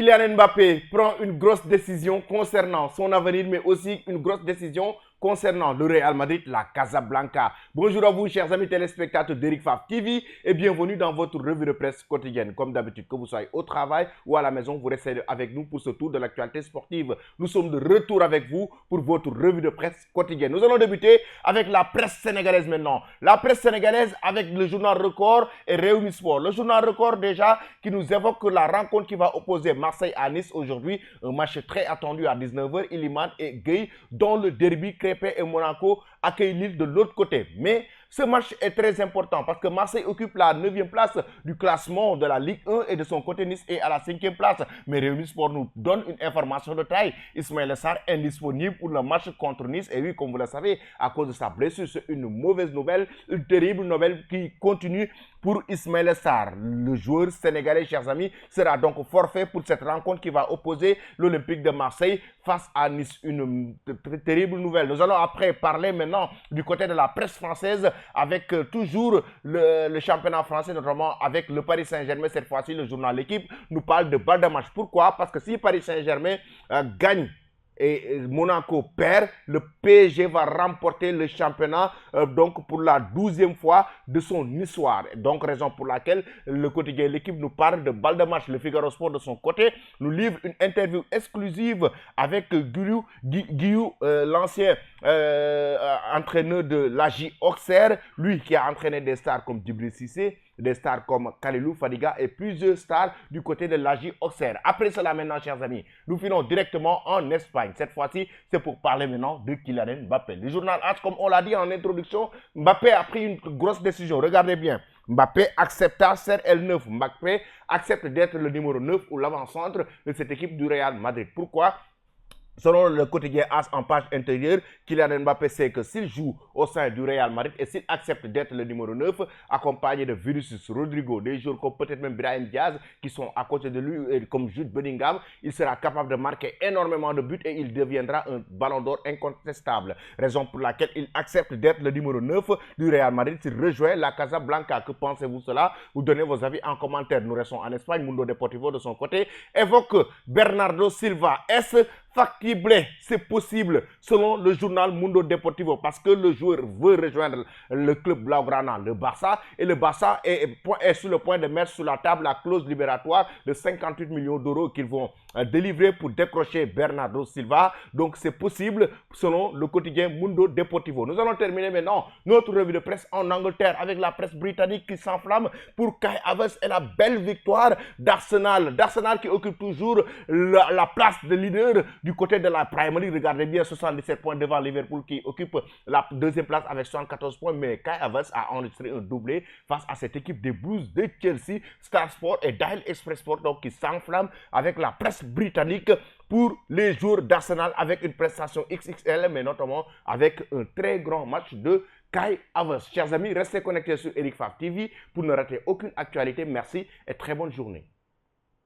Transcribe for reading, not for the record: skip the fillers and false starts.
Kylian Mbappé prend une grosse décision concernant son avenir, mais aussi une grosse décision concernant le Real Madrid, la Casablanca. Bonjour à vous, chers amis téléspectateurs d'Eric Favre TV et bienvenue dans votre revue de presse quotidienne. Comme d'habitude, que vous soyez au travail ou à la maison, vous restez avec nous pour ce tour de l'actualité sportive. Nous sommes de retour avec vous pour votre revue de presse quotidienne. Nous allons débuter avec la presse sénégalaise maintenant. La presse sénégalaise avec le journal Record et Rewmi Sport. Le journal Record déjà qui nous évoque la rencontre qui va opposer Marseille à Nice aujourd'hui. Un match très attendu à 19h. Iliman et Gueye dans le derby Crépin et Monaco accueillent Lille de l'autre côté. Mais ce match est très important parce que Marseille occupe la 9e place du classement de la Ligue 1 et de son côté Nice est à la 5e place. Mais Rewmi Sport nous donne une information de taille. Ismaïla Sarr indisponible pour le match contre Nice. Et oui, comme vous le savez, à cause de sa blessure, c'est une mauvaise nouvelle, une terrible nouvelle qui continue pour Ismaïla Sarr. Le joueur sénégalais, chers amis, sera donc forfait pour cette rencontre qui va opposer l'Olympique de Marseille face à Nice. Une terrible nouvelle. Nous allons après parler maintenant du côté de la presse française avec toujours le championnat français, notamment avec le Paris Saint-Germain. Cette fois-ci, le journal L'Équipe nous parle de balle de match. Pourquoi? Parce que si Paris Saint-Germain gagne et Monaco perd, le PSG va remporter le championnat donc pour la 12e fois de son histoire. Donc raison pour laquelle le quotidien L'Équipe nous parle de balle de match. Le Figaro Sport de son côté nous livre une interview exclusive avec Guillou, l'ancien entraîneur de l'AJ Auxerre, lui qui a entraîné des stars comme Djibril Cissé, des stars comme Kalilou Fadiga et plusieurs stars du côté de l'AJ Auxerre. Après cela maintenant, chers amis, nous filons directement en Espagne. Cette fois-ci, c'est pour parler maintenant de Kylian Mbappé. Le journal AS, comme on l'a dit en introduction, Mbappé a pris une grosse décision. Regardez bien. Mbappé accepta CR9. Mbappé accepte d'être le numéro 9 ou l'avant-centre de cette équipe du Real Madrid. Pourquoi? Selon le quotidien AS en page intérieure, Kylian Mbappé sait que s'il joue au sein du Real Madrid et s'il accepte d'être le numéro 9, accompagné de Vinicius, Rodrigo, des joueurs comme peut-être même Brahim Diaz qui sont à côté de lui, comme Jude Bellingham, il sera capable de marquer énormément de buts et il deviendra un ballon d'or incontestable. Raison pour laquelle il accepte d'être le numéro 9 du Real Madrid s'il rejoint la Casablanca. Que pensez-vous cela? Vous donnez vos avis en commentaire. Nous restons en Espagne. Mundo Deportivo de son côté évoque Bernardo Silva. Est-ce factible? C'est possible selon le journal Mundo Deportivo parce que le joueur veut rejoindre le club Blaugrana, le Barça, et le Barça est sur le point de mettre sur la table la clause libératoire de 58 millions d'euros qu'ils vont délivrer pour décrocher Bernardo Silva. Donc c'est possible selon le quotidien Mundo Deportivo. Nous allons terminer maintenant notre revue de presse en Angleterre avec la presse britannique qui s'enflamme pour Kai Havertz et la belle victoire d'Arsenal. D'Arsenal qui occupe toujours la place de leader du côté de la Premier League. Regardez bien, 77 points devant Liverpool qui occupe la 2e place avec 74 points. Mais Kai Havertz a enregistré un doublé face à cette équipe des Blues de Chelsea. Star Sport et Daily Express Sport donc, qui s'enflamment avec la presse britannique pour les joueurs d'Arsenal avec une prestation XXL, mais notamment avec un très grand match de Kai Havertz. Chers amis, restez connectés sur Eric Favre TV pour ne rater aucune actualité. Merci et très bonne journée.